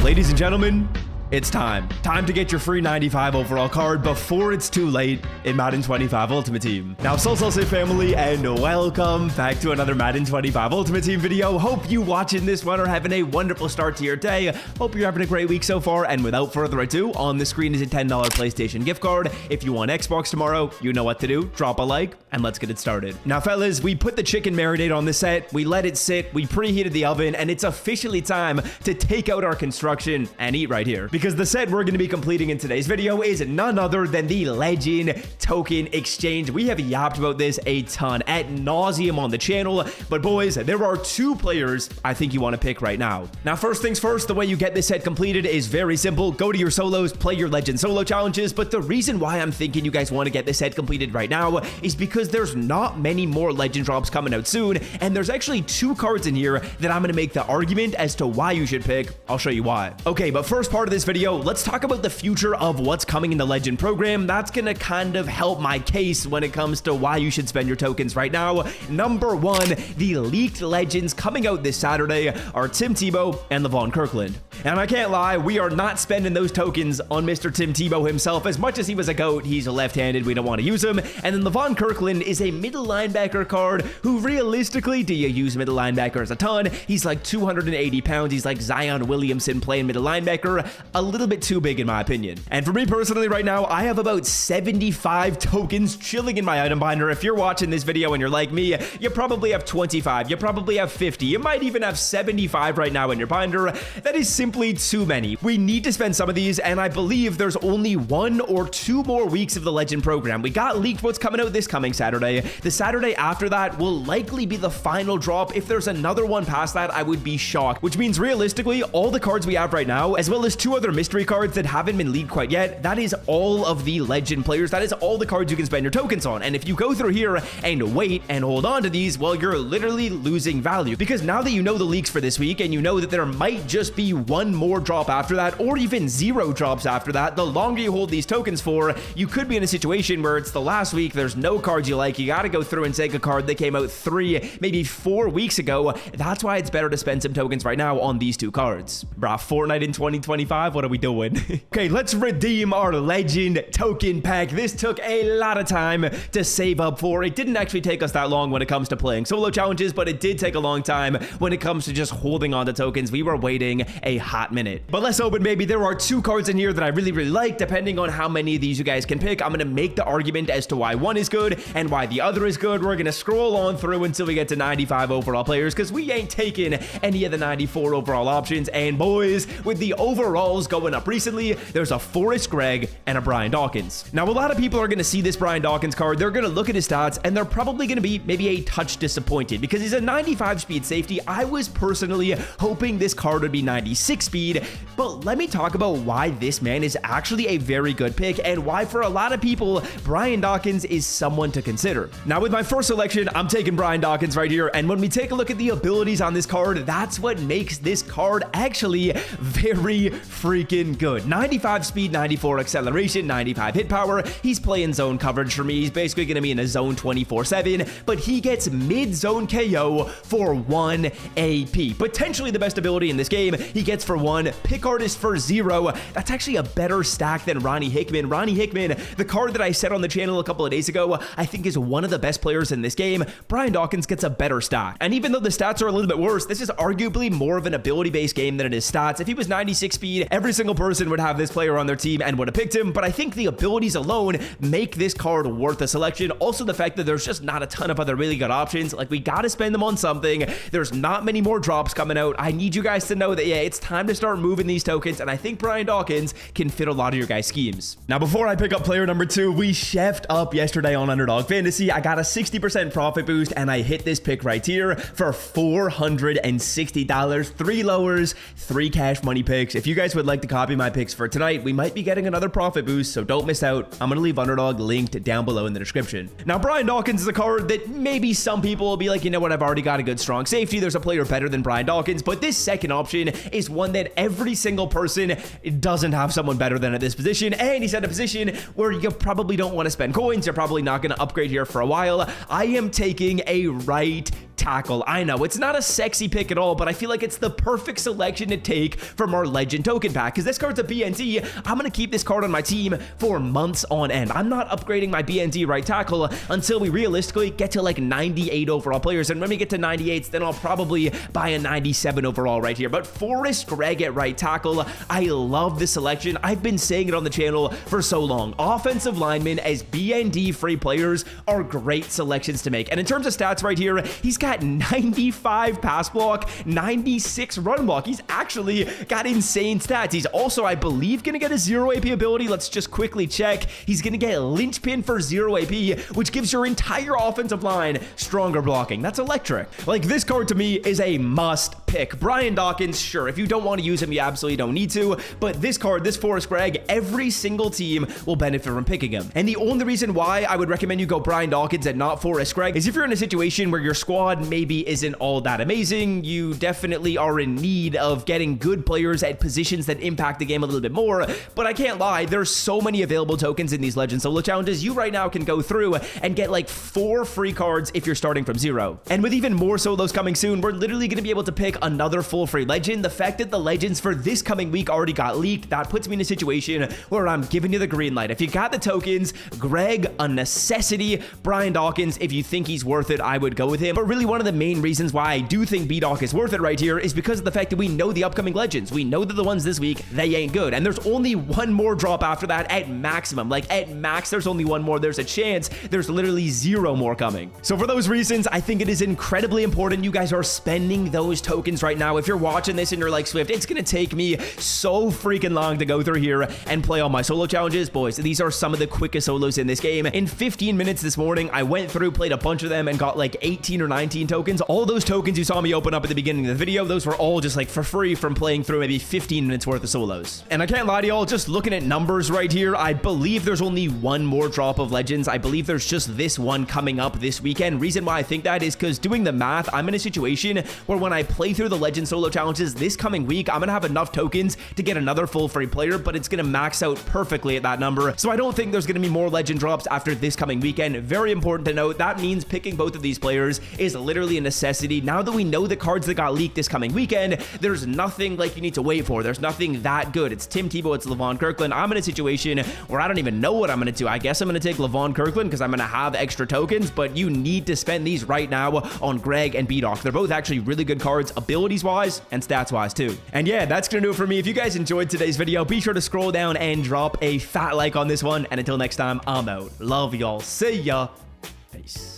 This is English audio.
Ladies and gentlemen, it's time. Time to get your free 95 overall card before it's too late in Madden 25 Ultimate Team. Now, Soul family, and welcome back to another Madden 25 Ultimate Team video. Hope you watching this one are having a wonderful start to your day. Hope you're having a great week so far, and without further ado, on the screen is a $10 PlayStation gift card. If you want Xbox tomorrow, you know what to do. Drop a like, and let's get it started. Now, fellas, we put the chicken marinade on the set, we let it sit, we preheated the oven, and it's officially time to take out our construction and eat right here. Because the set we're going to be completing in today's video is none other than the Legend Token Exchange. We have yapped about this a ton ad nauseum on the channel, but boys, there are two players I think you want to pick right now. Now, first things first, the way you get this set completed is very simple. Go to your solos, play your Legend solo challenges, but the reason why I'm thinking you guys want to get this set completed right now is because there's not many more Legend drops coming out soon, and there's actually two cards in here that I'm going to make the argument as to why you should pick. I'll show you why. Okay, but first part of this video, let's talk about the future of what's coming in the Legend program. That's gonna kind of help my case when it comes to why you should spend your tokens right now. Number one, the leaked Legends coming out this Saturday are Tim Tebow and Levon Kirkland. And I can't lie, we are not spending those tokens on Mr. Tim Tebow himself. As much as he was a GOAT, he's a left-handed, we don't want to use him. And then Levon Kirkland is a middle linebacker card who realistically, do you use middle linebackers a ton? He's like 280 pounds. He's like Zion Williamson playing middle linebacker. A little bit too big in my opinion. And for me personally right now, I have about 75 tokens chilling in my item binder. If you're watching this video and you're like me, you probably have 25, you probably have 50, you might even have 75 right now in your binder. That is simply too many. We need to spend some of these, and I believe there's only 1 or 2 more weeks of the Legend program. We got leaked what's coming out this coming Saturday. The Saturday after that will likely be the final drop. If there's another one past that, I would be shocked, which means realistically, all the cards we have right now, as well as 2 other mystery cards that haven't been leaked quite yet, that is all of the Legend players. That is all the cards you can spend your tokens on. And if you go through here and wait and hold on to these, well, you're literally losing value, because now that you know the leaks for this week and you know that there might just be 1 more drop after that, or even 0 drops after that, the longer you hold these tokens for, you could be in a situation where it's the last week, there's no cards you like, you got to go through and take a card that came out 3, maybe 4 weeks ago. That's why it's better to spend some tokens right now on these 2 cards. Bruh, Fortnite in 2025, what are we doing? Okay, let's redeem our Legend token pack. This took a lot of time to save up for. It didn't actually take us that long when it comes to playing solo challenges, but it did take a long time when it comes to just holding on to tokens. We were waiting a hot minute. But let's open, baby. There are 2 cards in here that I really like. Depending on how many of these you guys can pick, I'm going to make the argument as to why one is good and why the other is good. We're going to scroll on through until we get to 95 overall players, because we ain't taking any of the 94 overall options. And boys, with the overalls going up recently, there's a Forrest Gregg and a Brian Dawkins. Now, a lot of people are going to see this Brian Dawkins card, they're going to look at his stats, and they're probably going to be maybe a touch disappointed because he's a 95 speed safety. I was personally hoping this card would be 96 speed, but let me talk about why this man is actually a very good pick and why for a lot of people, Brian Dawkins is someone to consider. Now, with my first selection, I'm taking Brian Dawkins right here, and when we take a look at the abilities on this card, that's what makes this card actually very freaking good. 95 speed, 94 acceleration, 95 hit power. He's playing zone coverage for me. He's basically going to be in a zone 24/7, but he gets mid-zone KO for 1 AP. Potentially the best ability in this game. He gets for 1, pick artist for 0. That's actually a better stack than Ronnie Hickman. Ronnie Hickman, the card that I said on the channel a couple of days ago, I think is one of the best players in this game. Brian Dawkins gets a better stack. And even though the stats are a little bit worse, this is arguably more of an ability-based game than it is stats. If he was 96 speed, every single person would have this player on their team and would have picked him, but I think the abilities alone make this card worth a selection. Also, the fact that there's just not a ton of other really good options. Like, we got to spend them on something. There's not many more drops coming out. I need you guys to know that, yeah, it's time to start moving these tokens, and I think Brian Dawkins can fit a lot of your guys' schemes. Now, before I pick up player number 2, we chefed up yesterday on Underdog Fantasy. I got a 60% profit boost, and I hit this pick right here for $460. 3 lowers, 3 cash money picks. If you guys would like to copy my picks for tonight, we might be getting another profit boost, so don't miss out. I'm going to leave Underdog linked down below in the description. Now, Brian Dawkins is a card that maybe some people will be like, you know what, I've already got a good strong safety. There's a player better than Brian Dawkins, but this second option is one that every single person doesn't have someone better than at this position, and he's at a position where you probably don't want to spend coins. You're probably not going to upgrade here for a while. I am taking a right tackle. I know it's not a sexy pick at all, but I feel like it's the perfect selection to take from our legend token pack, because this card's a BNT. I'm going to keep this card on my team for months on end. I'm not upgrading my BNT right tackle until we realistically get to like 98 overall players, and when we get to 98s, then I'll probably buy a 97 overall right here. But Forrest Gregg at right tackle, I love this selection. I've been saying it on the channel for so long. Offensive linemen as BND free players are great selections to make. And in terms of stats right here, he's got 95 pass block, 96 run block. He's actually got insane stats. He's also, I believe, going to get a 0 AP ability. Let's just quickly check. He's going to get linchpin for 0 AP, which gives your entire offensive line stronger blocking. That's electric. Like, this card to me is a must pick. Brian Dawkins, sure, if you don't want to use him, you absolutely don't need to, but this card, this Forrest Gregg, every single team will benefit from picking him. And the only reason why I would recommend you go Brian Dawkins and not Forrest Gregg is if you're in a situation where your squad maybe isn't all that amazing, you definitely are in need of getting good players at positions that impact the game a little bit more. But I can't lie, there's so many available tokens in these Legend Solo challenges. You right now can go through and get like 4 free cards if you're starting from 0. And with even more solos coming soon, we're literally going to be able to pick another full free legend. The fact that the legends for this coming week already got leaked, that puts me in a situation where I'm giving you the green light. If you got the tokens, Greg, a necessity. Brian Dawkins, if you think he's worth it, I would go with him. But really, one of the main reasons why I do think B-Doc is worth it right here is because of the fact that we know the upcoming legends. We know that the ones this week, they ain't good. And there's only one more drop after that at maximum. Like, at max, there's only one more. There's a chance there's literally 0 more coming. So for those reasons, I think it is incredibly important you guys are spending those tokens right now. If you're watching this and you're like, Swift, it's going to take me so freaking long to go through here and play all my solo challenges. Boys, these are some of the quickest solos in this game. In 15 minutes this morning, I went through, played a bunch of them, and got like 18 or 19 tokens. All those tokens you saw me open up at the beginning of the video, those were all just like for free from playing through maybe 15 minutes worth of solos. And I can't lie to y'all, just looking at numbers right here, I believe there's only one more drop of legends. I believe there's just this one coming up this weekend. Reason why I think that is because doing the math, I'm in a situation where when I play through the legend solo challenges this coming week, I'm gonna have enough tokens to get another full free player, but it's gonna max out perfectly at that number. So I don't think there's gonna be more legend drops after this coming weekend. Very important to note, that means picking both of these players is literally a necessity. Now that we know the cards that got leaked this coming weekend, there's nothing like you need to wait for. There's nothing that good. It's Tim Tebow, it's Levon Kirkland. I'm in a situation where I don't even know what I'm gonna do. I guess I'm gonna take Levon Kirkland because I'm gonna have extra tokens, but you need to spend these right now on Greg and B-Doc. They're both actually really good cards, abilities wise and stats wise too. And yeah, that's gonna do it for me. If you guys enjoyed today's video, be sure to scroll down and drop a fat like on this one. And until next time, I'm out. Love y'all. See ya. Peace.